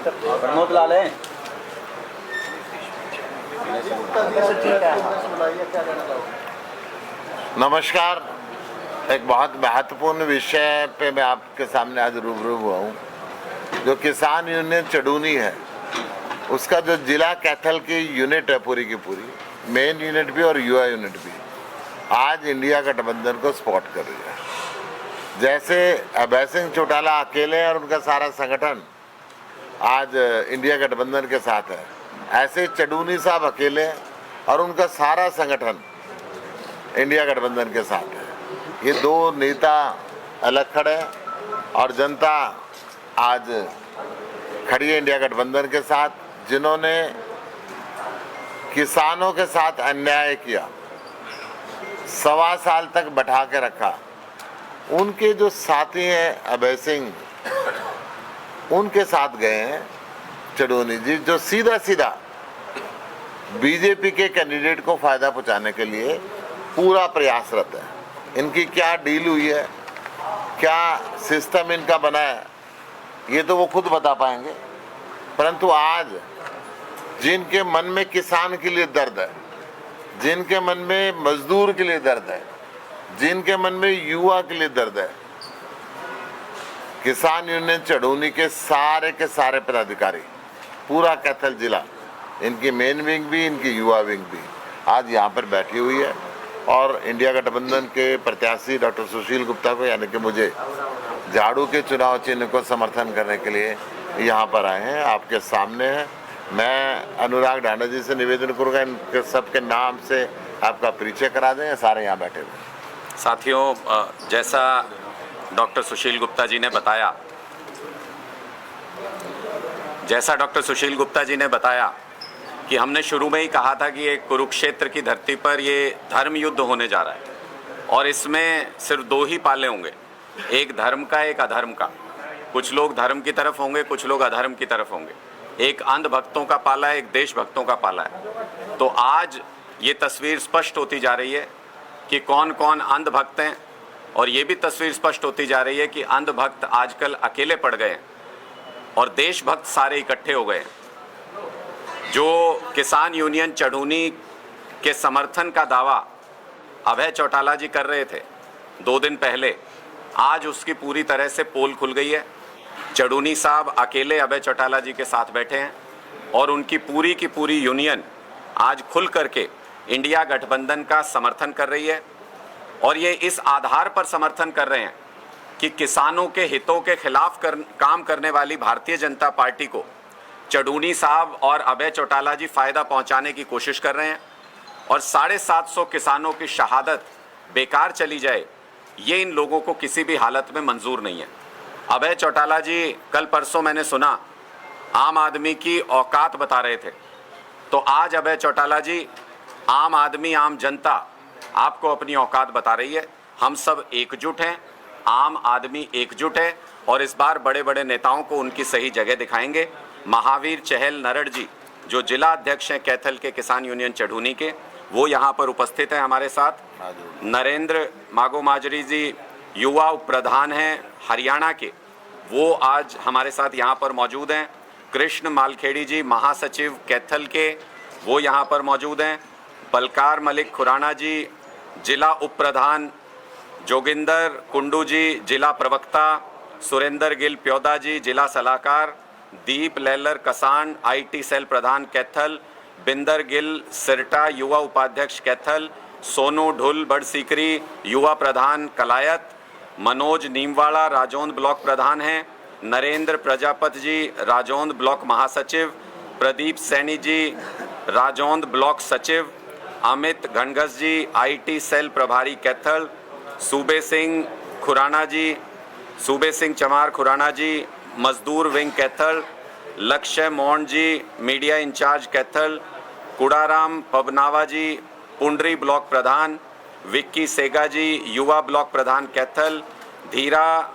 प्रमोद लाल है। नमस्कार। एक बहुत महत्वपूर्ण विषय पे मैं आपके सामने आज रूबरू हुआ हूँ। जो किसान यूनियन चडूनी है, उसका जो जिला कैथल की यूनिट है, पूरी की पूरी मेन यूनिट भी और युवा यूनिट भी, आज इंडिया गठबंधन को सपोर्ट कर रही है। जैसे अभय सिंह चौटाला अकेले और उनका सारा संगठन आज इंडिया गठबंधन के साथ है, ऐसे चडूनी साहब अकेले और उनका सारा संगठन इंडिया गठबंधन के साथ है। ये दो नेता अलग खड़े और जनता आज खड़ी है इंडिया गठबंधन के साथ, जिन्होंने किसानों के साथ अन्याय किया, 1.25 साल तक बैठा के रखा। उनके जो साथी हैं अभय सिंह, उनके साथ गए हैं चडूनी जी, जो सीधा सीधा बीजेपी के कैंडिडेट को फायदा पहुंचाने के लिए पूरा प्रयासरत है। इनकी क्या डील हुई है, क्या सिस्टम इनका बना है, ये तो वो खुद बता पाएंगे। परंतु आज जिनके मन में किसान के लिए दर्द है, जिनके मन में मजदूर के लिए दर्द है, जिनके मन में युवा के लिए दर्द है, किसान यूनियन चडूनी के सारे पदाधिकारी, पूरा कैथल जिला, इनकी मेन विंग भी, इनकी युवा विंग भी आज यहाँ पर बैठी हुई है और इंडिया गठबंधन के प्रत्याशी डॉक्टर सुशील गुप्ता को, यानी कि मुझे, झाड़ू के चुनाव चिन्ह को समर्थन करने के लिए यहाँ पर आए हैं, आपके सामने हैं। मैं अनुराग ढांडा जी से निवेदन करूँगा, इनके सबके नाम से आपका परिचय करा दें। सारे यहाँ बैठे हुए साथियों, जैसा डॉक्टर सुशील गुप्ता जी ने बताया कि हमने शुरू में ही कहा था कि एक कुरुक्षेत्र की धरती पर ये धर्म युद्ध होने जा रहा है और इसमें सिर्फ 2 ही पाले होंगे, एक धर्म का, एक अधर्म का। कुछ लोग धर्म की तरफ होंगे, कुछ लोग अधर्म की तरफ होंगे। एक अंधभक्तों का पाला है, एक देशभक्तों का पाला है। तो आज ये तस्वीर स्पष्ट होती जा रही है कि कौन कौन अंधभक्त हैं, और ये भी तस्वीर स्पष्ट होती जा रही है कि अंधभक्त आजकल अकेले पड़ गए हैं और देशभक्त सारे इकट्ठे हो गए हैं। जो किसान यूनियन चडूनी के समर्थन का दावा अभय चौटाला जी कर रहे थे 2 दिन पहले, आज उसकी पूरी तरह से पोल खुल गई है। चडूनी साहब अकेले अभय चौटाला जी के साथ बैठे हैं और उनकी पूरी की पूरी यूनियन आज खुल करके इंडिया गठबंधन का समर्थन कर रही है। और ये इस आधार पर समर्थन कर रहे हैं कि किसानों के हितों के खिलाफ काम करने वाली भारतीय जनता पार्टी को चडूनी साहब और अभय चौटाला जी फायदा पहुंचाने की कोशिश कर रहे हैं और 750 किसानों की शहादत बेकार चली जाए, ये इन लोगों को किसी भी हालत में मंजूर नहीं है। अभय चौटाला जी कल परसों मैंने सुना आम आदमी की औकात बता रहे थे, तो आज अभय चौटाला जी, आम आदमी, आम जनता आपको अपनी औकात बता रही है। हम सब एकजुट हैं, आम आदमी एकजुट है और इस बार बड़े बड़े नेताओं को उनकी सही जगह दिखाएंगे। महावीर चहल नरड़ जी, जो जिला अध्यक्ष हैं कैथल के किसान यूनियन चडूनी के, वो यहाँ पर उपस्थित हैं हमारे साथ। नरेंद्र मागो माजरी जी युवा उप प्रधान हैं हरियाणा के, वो आज हमारे साथ यहाँ पर मौजूद हैं। कृष्ण मालखेड़ी जी महासचिव कैथल के, वो यहाँ पर मौजूद हैं। बलकार मलिक खुराना जी जिला उप प्रधान, जोगिंदर कुंडू जी जिला प्रवक्ता, सुरेंद्र गिल प्योदा जी जिला सलाहकार, दीप लैलर कसान IT सेल प्रधान कैथल, बिंदर गिल सिरटा युवा उपाध्यक्ष कैथल, सोनू ढुल बड़सीकरी युवा प्रधान कलायत, मनोज नीमवाड़ा राजौंद ब्लॉक प्रधान हैं, नरेंद्र प्रजापत जी राजौंद ब्लॉक महासचिव, प्रदीप सैनी जी राजौंद ब्लॉक सचिव, अमित घनघस जी IT सेल प्रभारी कैथल, सूबे सिंह चमार खुराना जी मजदूर विंग कैथल, लक्ष्य मोहन जी मीडिया इंचार्ज कैथल, कुड़ाराम पबनावा जी पुंडरी ब्लॉक प्रधान, विक्की सेगा जी युवा ब्लॉक प्रधान कैथल, धीरा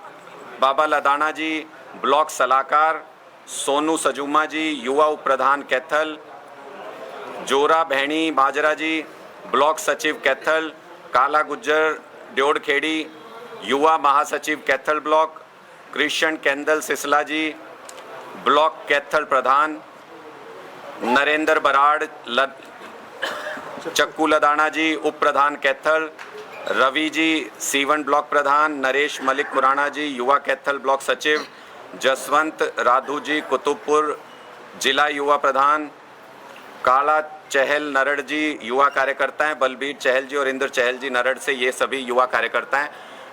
बाबा लदाना जी ब्लॉक सलाहकार, सोनू सजूमा जी युवा उप प्रधान कैथल, जोरा भैणी बाजरा जी ब्लॉक सचिव कैथल, काला गुज्जर ड्योड़खेड़ी युवा महासचिव कैथल ब्लॉक, कृष्ण कैंदल सिसला जी ब्लॉक कैथल प्रधान नरेंद्र बराड़ चक्कू लदाना जी, उप प्रधान कैथल रवि जी, C1 ब्लॉक प्रधान नरेश मलिक खुराना जी, युवा कैथल ब्लॉक सचिव जसवंत राधू जी कुतुबपुर, जिला युवा प्रधान काला चहल नरड़ जी, युवा कार्यकर्ता हैं बलबीर चहल जी और इंद्र चहल जी नरड़ से, ये सभी युवा कार्यकर्ता हैं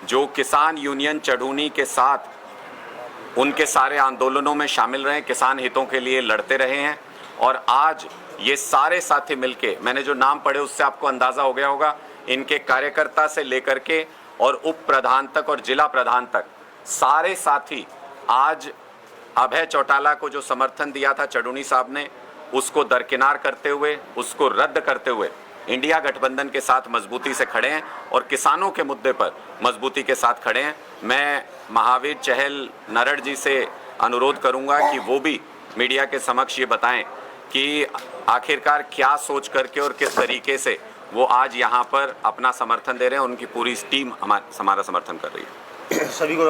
जो किसान यूनियन चढ़ूनी के साथ उनके सारे आंदोलनों में शामिल रहे, किसान हितों के लिए लड़ते रहे हैं। और आज ये सारे साथी मिलके, मैंने जो नाम पढ़े उससे आपको अंदाज़ा हो गया होगा, इनके कार्यकर्ता से लेकर के और उप प्रधान तक और जिला प्रधान तक सारे साथी आज अभय चौटाला को जो समर्थन दिया था चढ़ूनी साहब ने, उसको दरकिनार करते हुए, उसको रद्द करते हुए इंडिया गठबंधन के साथ मजबूती से खड़े हैं और किसानों के मुद्दे पर मजबूती के साथ खड़े हैं। मैं महावीर चहल नरड़ जी से अनुरोध करूंगा कि वो भी मीडिया के समक्ष ये बताएं कि आखिरकार क्या सोच करके और किस तरीके से वो आज यहाँ पर अपना समर्थन दे रहे हैं। उनकी पूरी टीम हमारा समर्थन कर रही है। सभी को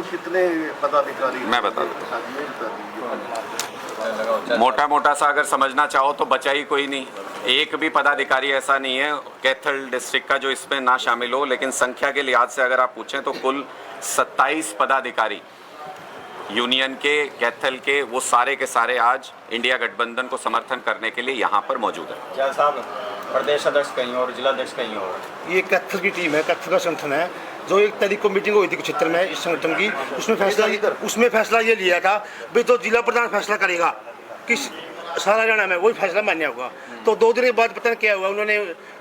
कितने पदाधिकारी मैं बता दूँ, मोटा मोटा सा अगर समझना चाहो तो बचा ही कोई नहीं, एक भी पदाधिकारी ऐसा नहीं है कैथल डिस्ट्रिक्ट का जो इसमें ना शामिल हो। लेकिन संख्या के लिहाज से अगर आप पूछें तो कुल 27 पदाधिकारी यूनियन के कैथल के, वो सारे के सारे आज इंडिया गठबंधन को समर्थन करने के लिए यहाँ पर मौजूद है। क्या साहब, प्रदेश अध्यक्ष कहीं और जिला अध्यक्ष कहीं और, ये कैथल की टीम है, कैथल का संगठन है। जो 1 तारीख को मीटिंग हुई थी क्षेत्र में इस संगठन की, उसमें फैसला ये लिया था भाई तो जिला प्रधान फैसला करेगा कि सारा हरियाणा में वही फैसला मान्य होगा। तो 2 दिन के बाद पता नहीं क्या हुआ, उन्होंने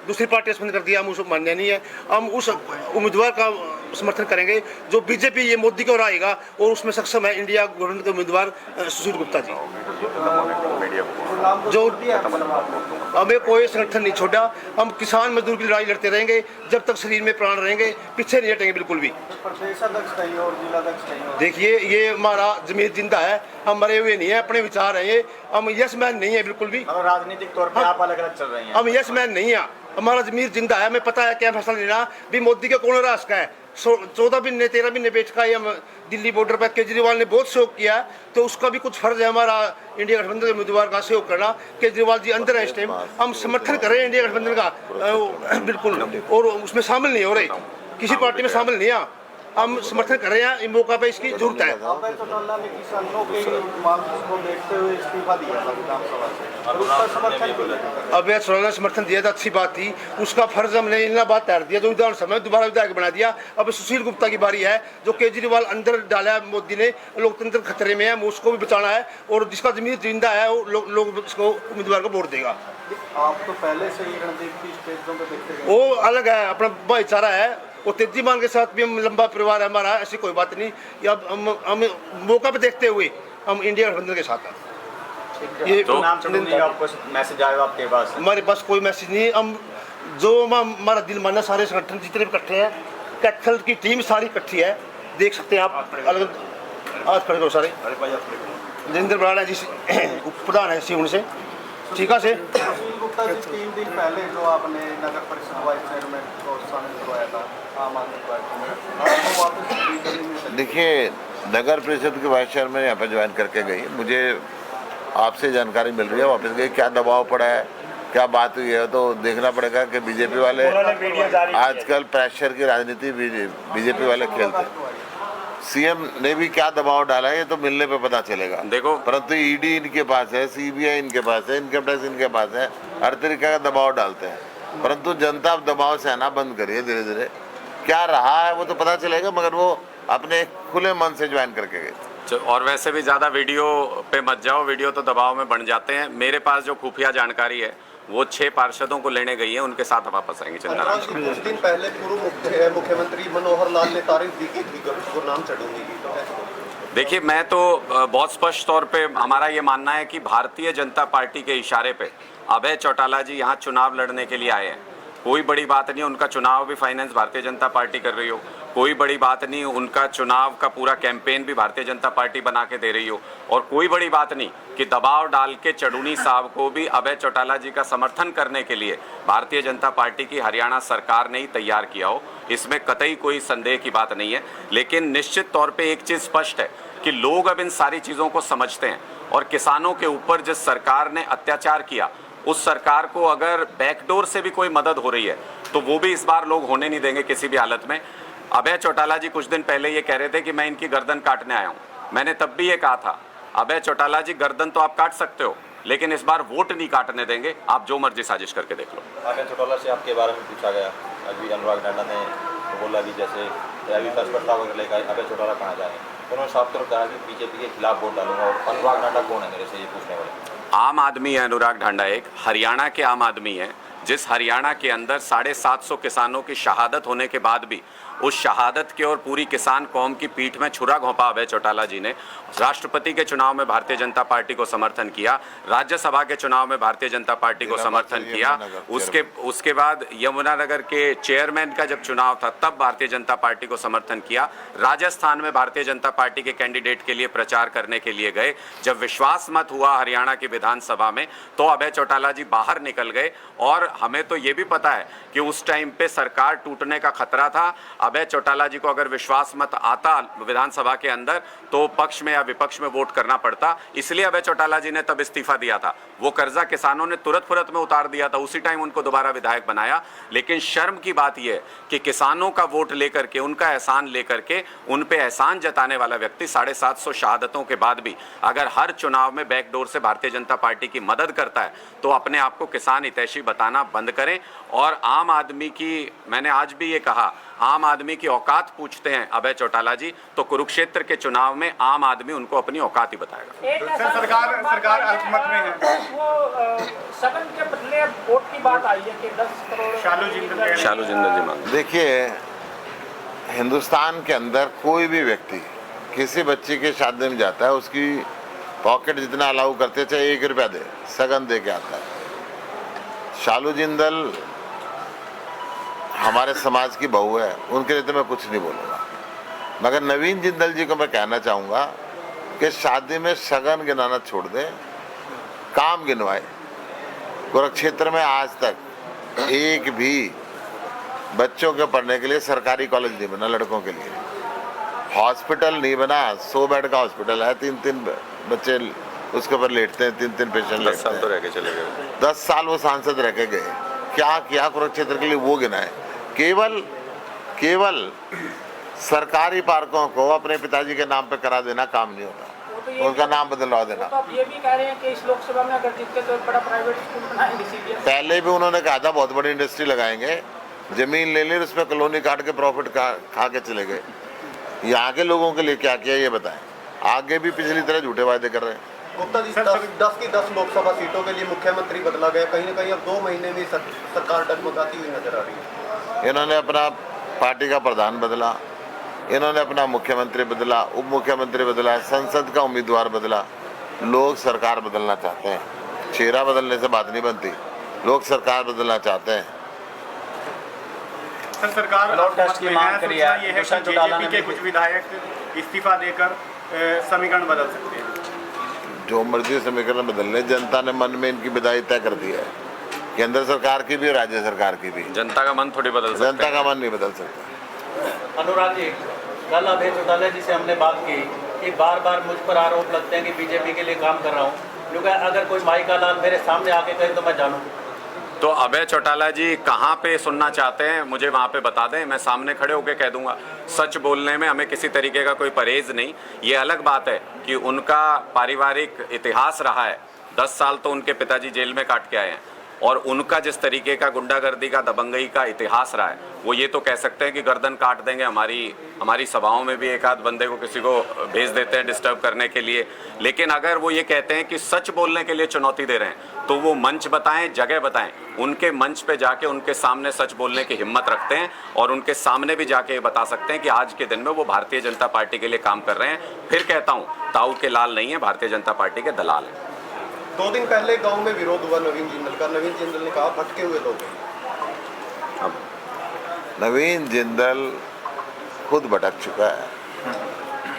दूसरी पार्टी स्पंद कर दिया, हम उसको मान्य नहीं है। हम उस उम्मीदवार का समर्थन करेंगे जो बीजेपी ये मोदी को आएगा और उसमें सक्षम है इंडिया गठबंधन के उम्मीदवार सुशील गुप्ता जी। जो हमें कोई संगठन नहीं छोड़ा, हम किसान मजदूर की लड़ाई लड़ते रहेंगे जब तक शरीर में प्राण रहेंगे, पीछे नहीं हटेंगे बिल्कुल भी। देखिए ये हमारा जमीर जिंदा है, हम मरे हुए नहीं है, अपने विचार है ये, हम यस मैन नहीं है बिल्कुल भी। राजनीतिक तौर पे आप अलग अलग चल रहे हैं, हम यस मैन नहीं है, हमारा जमीर जिंदा है, हमें पता है क्या फैसला लेना भी। मोदी का कौन रास्ता है, 14 महीने 13 महीने बैठ का हम दिल्ली बॉर्डर पर केजरीवाल ने बहुत सहयोग किया, तो उसका भी कुछ फर्ज है हमारा इंडिया गठबंधन के उम्मीदवार का सहयोग करना। केजरीवाल जी अंदर है इस टाइम, हम समर्थन कर रहे हैं इंडिया गठबंधन का बिल्कुल, और उसमें शामिल नहीं हो रहे, किसी पार्टी में शामिल नहीं है, हम समर्थन कर रहे हैं। इन मौका पे इसकी जरूरत है। अब यह समर्थन दिया था, अच्छी बात थी, उसका फर्ज हमने इतना बात तैयार दिया जो विधानसभा में दोबारा विधायक बना दिया। अब सुशील गुप्ता की बारी है, जो केजरीवाल अंदर डाला है मोदी ने, लोकतंत्र खतरे में है, उसको भी बचाना है और जिसका जमीन जिंदा है वो लोग उसको उम्मीदवार को वोट देगा। आप तो पहले से ही रणदीप स्टेजों पे देखते हैं, वो अलग है, अपना भाईचारा है, वो तेजीमान के साथ भी हम लंबा परिवार है हमारा, ऐसी कोई बात नहीं। अब हम मौका पे देखते हुए हम इंडिया गठबंधन के साथ हैं। ये तो नाम चढ़ूनी आपको मैसेज आएगा आपके पास? हमारे पास कोई मैसेज नहीं, हम जो हमारा दिल माना, सारे संगठन जितने भी इकट्ठे हैं, कैथल की टीम सारी इकट्ठी है, देख सकते हैं आप। अलग आज खड़े करो सारे, नरेंद्र बराड़ जी प्रधान है C1 से, ठीक है से। सुशील गुप्ता जी 3 दिन पहले जो आपने नगर परिषद वाइस चेयरमैन को शामिल करवाया था आम आदमी पार्टी में, वापस देखिए नगर परिषद के वाइस चेयरमैन यहाँ पर ज्वाइन करके गई, मुझे आपसे जानकारी मिल रही है वापस गई, क्या दबाव पड़ा है, क्या बात हुई है, तो देखना पड़ेगा कि बीजेपी वाले आजकल प्रेशर की राजनीति बीजेपी वाले खेलते हैं। सीएम ने भी क्या दबाव डाला है ये तो मिलने पे पता चलेगा। देखो, परंतु ईडी इनके पास है, सीबीआई इनके पास है, इनकम टैक्स इनके पास है, हर तरीके का दबाव डालते हैं, परंतु जनता अब दबाव सहना बंद करिए धीरे धीरे। क्या रहा है वो तो पता चलेगा, मगर वो अपने खुले मन से ज्वाइन करके गए। और वैसे भी ज़्यादा वीडियो पे मत जाओ, वीडियो तो दबाव में बन जाते हैं। मेरे पास जो खुफिया जानकारी है वो 6 पार्षदों को लेने गई है, उनके साथ वापस आएंगे। चिंता ना कुछ दिन पहले पूर्व मुख्यमंत्री मनोहर लाल ने तारीफ दी थी गुरनाम चढ़ूनी की, तो देखिए मैं तो बहुत स्पष्ट तौर पे हमारा ये मानना है कि भारतीय जनता पार्टी के इशारे पे अभय चौटाला जी यहाँ चुनाव लड़ने के लिए आए हैं। कोई बड़ी बात नहीं उनका चुनाव भी फाइनेंस भारतीय जनता पार्टी कर रही हो, कोई बड़ी बात नहीं उनका चुनाव का पूरा कैंपेन भी भारतीय जनता पार्टी बना के दे रही हो, और कोई बड़ी बात नहीं कि दबाव डाल के चढ़ूनी साहब को भी अभय चौटाला जी का समर्थन करने के लिए भारतीय जनता पार्टी की हरियाणा सरकार ने ही तैयार किया हो। इसमें कतई कोई संदेह की बात नहीं है। लेकिन निश्चित तौर पे एक चीज़ स्पष्ट है कि लोग अब इन सारी चीज़ों को समझते हैं, और किसानों के ऊपर जिस सरकार ने अत्याचार किया उस सरकार को अगर बैकडोर से भी कोई मदद हो रही है तो वो भी इस बार लोग होने नहीं देंगे किसी भी हालत में। अभय चौटाला जी कुछ दिन पहले ये कह रहे थे कि मैं इनकी गर्दन काटने आया हूँ। मैंने तब भी ये कहा था, अभय चौटाला जी गर्दन तो आप काट सकते हो लेकिन इस बार वोट नहीं काटने देंगे, आप जो मर्जी साजिश करके देख लो। अभय चौटाला से आपके बारे में पूछा गया, अभी अनुराग ठांडा ने तो बोला कि जैसे अभी फर्स्ट प्रस्ताव लेकर अभय चौटाला कहाँ जाए, तो उन्होंने साफ तौर कहा कि बीजेपी के खिलाफ वोट डालूंगा। और अनुराग ठांडा कौन है मेरे से, ये पूछने वाले? आम आदमी है अनुराग ठांडा, एक हरियाणा के आम आदमी है, जिस हरियाणा के अंदर 750 किसानों की शहादत होने के बाद भी उस शहादत के और पूरी किसान कौम की पीठ में छुरा घोंपा अभय चौटाला जी ने। राष्ट्रपति के चुनाव में भारतीय जनता पार्टी को समर्थन किया, राज्यसभा के चुनाव में भारतीय जनता पार्टी को समर्थन किया, उसके बाद यमुनानगर के चेयरमैन का जब चुनाव था तब भारतीय जनता पार्टी को समर्थन किया, राजस्थान में भारतीय जनता पार्टी के कैंडिडेट के लिए प्रचार करने के लिए गए। जब विश्वास मत हुआ हरियाणा की विधानसभा में तो अभय चौटाला जी बाहर निकल गए, और हमें तो ये भी पता है कि उस टाइम पे सरकार टूटने का खतरा था। अभय चौटाला जी को अगर विश्वास मत आता विधानसभा के अंदर तो पक्ष में या विपक्ष में वोट करना पड़ता, इसलिए अभय चौटाला जी ने तब इस्तीफा दिया था। वो कर्जा किसानों ने तुरंत फुरत में उतार दिया था, उसी टाइम उनको दोबारा विधायक बनाया। लेकिन शर्म की बात यह है कि किसानों का वोट लेकर के, उनका एहसान लेकर के, उन पे एहसान जताने वाला व्यक्ति 750 शहादतों के बाद भी अगर हर चुनाव में बैकडोर से भारतीय जनता पार्टी की मदद करता है तो अपने आप को किसान हितैषी बताना बंद करें। और आम आदमी की, मैंने आज भी ये कहा, आम आदमी की औकात पूछते हैं अभय चौटाला जी तो कुरुक्षेत्र के चुनाव में आम आदमी उनको अपनी औकात ही बताएगा। सरकार अल्पमत में है, वो सदन के बदले वोट की बात आई है कि 10 करोड़ शालू जिंदल जी मांग। देखिए, हिंदुस्तान के अंदर कोई भी व्यक्ति किसी बच्ची की शादी में जाता है, उसकी पॉकेट जितना अलाउ करते चाहे 1 रुपया दे, सगन दे के आता है। शालू जिंदल हमारे समाज की बहू है, उनके लिए तो मैं कुछ नहीं बोलूँगा, मगर नवीन जिंदल जी को मैं कहना चाहूँगा कि शादी में शगन गिनाना छोड़ दें, काम गिनवाए। कुरुक्षेत्र में आज तक एक भी बच्चों के पढ़ने के लिए सरकारी कॉलेज नहीं बना, लड़कों के लिए हॉस्पिटल नहीं बना। 100 बेड का हॉस्पिटल है, 3-3 बच्चे उसके ऊपर लेटते हैं, 3-3 पेशेंट लेटते हैं। 10 साल तो रह के चले गए, 10 साल वो सांसद रह के गए, क्या किया कुरुक्षेत्र के लिए वो गिनाए। केवल सरकारी पार्कों को अपने पिताजी के नाम पे करा देना काम नहीं होता, उनका नाम बदलवा देना। तो आप ये भी कह रहे हैं कि इस लोकसभा में अगर जीतते तो एक बड़ा प्राइवेट स्कूल बनाएंगे सीबीएस। पहले भी उन्होंने कहा था बहुत बड़ी इंडस्ट्री लगाएंगे, जमीन ले ली, उसमें कॉलोनी काट के प्रॉफिट खा के चले गए। यहाँ के लोगों के लिए क्या किया ये बताएं। आगे भी पिछली तरह झूठे वायदे कर रहे हैं। गुप्ता जी, 10 की 10 लोकसभा सीटों के लिए मुख्यमंत्री बदला गया, कहीं ना कहीं अब 2 महीने में सरकार डगमगाती हुई नजर आ रही है। इन्होंने अपना पार्टी का प्रधान बदला, इन्होंने अपना मुख्यमंत्री बदला, उप मुख्यमंत्री बदला, संसद का उम्मीदवार बदला। लोग सरकार बदलना चाहते हैं, चेहरा बदलने से बात नहीं बनती, लोग सरकार बदलना चाहते हैं। सर, सरकार ब्लड टेस्ट की मांग करी है, ये है कि बीजेपी के कुछ विधायक इस्तीफा देकर समीकरण बदल सकते हैं। जो मर्जी समीकरण बदल ले, जनता ने मन में इनकी विदाई तय कर दी है, केंद्र सरकार की भी, राज्य सरकार की भी। जनता का मन थोड़ी बदल सकता है, जनता का मन नहीं बदल सकता। अनुराग जी, कल अभय चौटाला जी से हमने बात की कि बार बार मुझ पर आरोप लगते हैं कि बीजेपी के लिए काम कर रहा हूँ, क्योंकि अगर कोई माई का लाल मेरे सामने आके कहे तो मैं जानूँ। तो अभय चौटाला जी कहाँ पे सुनना चाहते हैं मुझे वहाँ पे बता दें, मैं सामने खड़े होकर कह दूंगा। सच बोलने में हमें किसी तरीके का कोई परहेज नहीं। ये अलग बात है कि उनका पारिवारिक इतिहास रहा है, 10 साल तो उनके पिताजी जेल में काट के आए हैं, और उनका जिस तरीके का गुंडागर्दी का, दबंगई का इतिहास रहा है, वो ये तो कह सकते हैं कि गर्दन काट देंगे। हमारी सभाओं में भी एक आध बंदे को किसी को भेज देते हैं डिस्टर्ब करने के लिए। लेकिन अगर वो ये कहते हैं कि सच बोलने के लिए चुनौती दे रहे हैं तो वो मंच बताएं, जगह बताएं, उनके मंच पे जाके उनके सामने सच बोलने की हिम्मत रखते हैं, और उनके सामने भी जाके ये बता सकते हैं कि आज के दिन में वो भारतीय जनता पार्टी के लिए काम कर रहे हैं। फिर कहता हूँ, ताऊ के लाल नहीं है, भारतीय जनता पार्टी के दलाल हैं। 2 दिन पहले गांव में विरोध हुआ नवीन जिंदल का, नवीन जिंदल ने कहा भटके हुए लोग। नवीन जिंदल खुद भटक चुका है।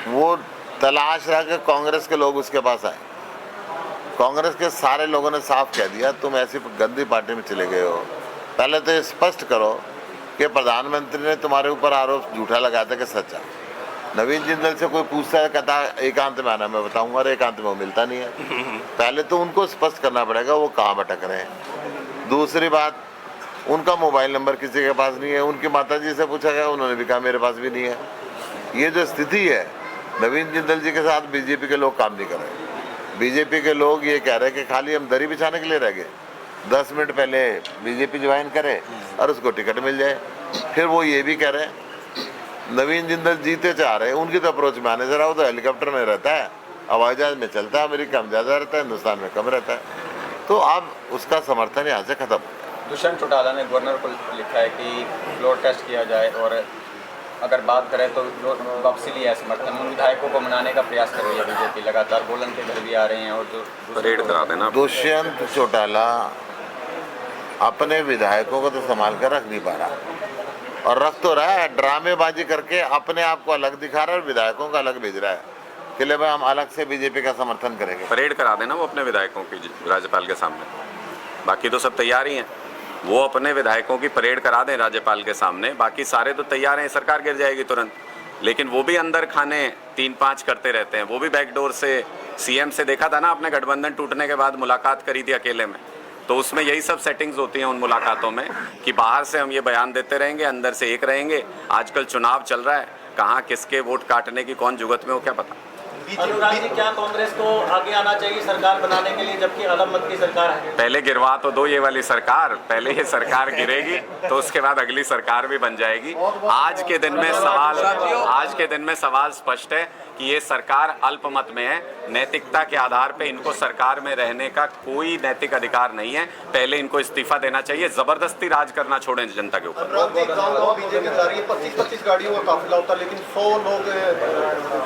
वो तलाश रहा कि कांग्रेस के लोग उसके पास आए। कांग्रेस के सारे लोगों ने साफ कह दिया तुम ऐसी गंदी पार्टी में चले गए हो। पहले तो ये स्पष्ट करो कि प्रधानमंत्री ने तुम्हारे ऊपर आरोप झूठा लगाया था कि सच्चा। नवीन जिंदल से कोई पूछता है, कहता एकांत में आना, मैं बताऊंगा, और एकांत में वो मिलता नहीं है। पहले तो उनको स्पष्ट करना पड़ेगा वो कहाँ भटक रहे हैं। दूसरी बात, उनका मोबाइल नंबर किसी के पास नहीं है। उनकी माताजी से पूछा गया, उन्होंने भी कहा मेरे पास भी नहीं है। ये जो स्थिति है, नवीन जिंदल जी के साथ बीजेपी के लोग काम नहीं कर रहे। बीजेपी के लोग ये कह रहे हैं कि खाली हम दरी बिछाने के लिए रह गए, 10 मिनट पहले बीजेपी ज्वाइन करे और उसको टिकट मिल जाए। फिर वो ये भी कह रहे हैं नवीन जिंदल जीते चाह रहे हैं। उनकी तो अप्रोच में आने जरा, वो तो हेलीकॉप्टर में रहता है, हवाई जहाज में चलता है, अमेरिका में ज़्यादा रहता है, हिंदुस्तान में कम रहता है। तो अब उसका समर्थन यहाँ से खत्म। दुष्यंत चौटाला ने गवर्नर को लिखा है कि फ्लोर टेस्ट किया जाए, और अगर बात करें तो वापसी लिया है समर्थन। उन विधायकों को मनाने का प्रयास कर रही है बीजेपी, लगातार बोलन के घर भी आ रहे हैं, और जो परेड करा देना। दुष्यंत चौटाला अपने विधायकों को तो संभाल कर रख नहीं पा रहा, और रख तो रहा है, ड्रामेबाजी करके अपने आप को अलग दिखा रहा है और विधायकों का अलग भेज रहा है कि ले भाई हम अलग से बीजेपी का समर्थन करेंगे। परेड करा देना वो अपने विधायकों की राज्यपाल के सामने। बाकी तो सब तैयार ही हैं। वो अपने विधायकों की परेड करा दें राज्यपाल के सामने, बाकी सारे तो तैयार हैं, सरकार गिर जाएगी तुरंत। लेकिन वो भी अंदर खाने 3-5 करते रहते हैं। वो भी बैकडोर से सीएम से देखा था ना, अपने गठबंधन टूटने के बाद मुलाकात करी थी अकेले में, तो उसमें यही सब सेटिंग्स होती हैं उन मुलाकातों में कि बाहर से हम ये बयान देते रहेंगे, अंदर से एक रहेंगे। आजकल चुनाव चल रहा है, कहाँ किसके वोट काटने की कौन जुगत में हो क्या पता। अनुराग जी, क्या कांग्रेस को आगे आना चाहिए सरकार बनाने के लिए, जबकि अलग मत की सरकार है? पहले गिरवा तो दो ये वाली सरकार, पहले ये सरकार गिरेगी तो उसके बाद अगली सरकार भी बन जाएगी। आज के दिन में सवाल स्पष्ट है कि ये सरकार अल्पमत में है। नैतिकता के आधार पे इनको सरकार में रहने का कोई नैतिक अधिकार नहीं है। पहले इनको इस्तीफा देना चाहिए, जबरदस्ती राज करना छोड़ें जनता के ऊपर। बीजेपी जा रही है, 25-25 गाड़ियों का काफिला होता है, लेकिन 100 लोग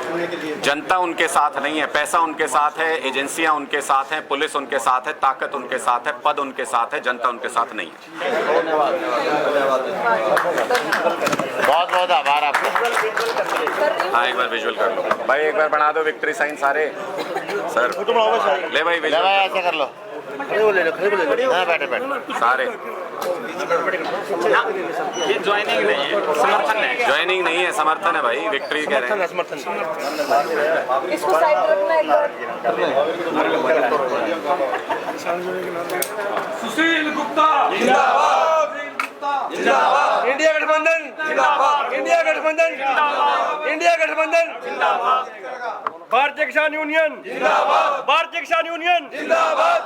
सुनने के लिए। जनता उनके साथ नहीं है, पैसा उनके साथ है, एजेंसियां उनके साथ हैं, पुलिस उनके साथ है, ताकत उनके साथ है, पद उनके साथ है, जनता उनके साथ नहीं है। बहुत बहुत आभार आपका। हाँ, एक बार विजुअल कर लो भाई, एक बार बना दो विक्ट्री साइन सारे सर। ले भाई विजुअल, ऐसा कर लो, बैठे सारे। ये ज्वाइनिंग नहीं है, समर्थन है। ज्वाइनिंग नहीं है, समर्थन है भाई, विक्ट्री कह रहे हैं। इसको साइड रखना एक बार। सुशील गुप्ता जिंदाबाद, जिंदाबाद। इंडिया गठबंधन जिंदाबाद, इंडिया गठबंधन जिंदाबाद, इंडिया गठबंधन जिंदाबाद। भारतीय किसान यूनियन जिंदाबाद, भारतीय किसान यूनियन जिंदाबाद।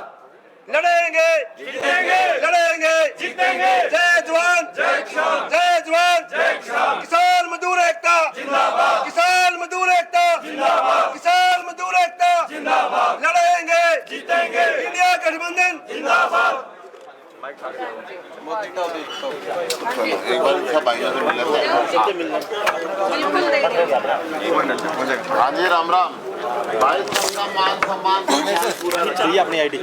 लड़ेंगे जीतेंगे, लड़ेंगे जीतेंगे। जय जवान जय किसान, जय जवान जय किसान। किसान मजदूर एकता जिंदाबाद, किसान मजदूर एकता जिंदाबाद, किसान मजदूर एकता जिंदाबाद। लड़ेंगे जीतेंगे, इंडिया गठबंधन जिंदाबाद। एक बार सब भाइयों से मिलना। बिल्कुल देंगे। हाँ जी, राम राम भाई, सबका मान सम्मान पूरा। अपनी आईडी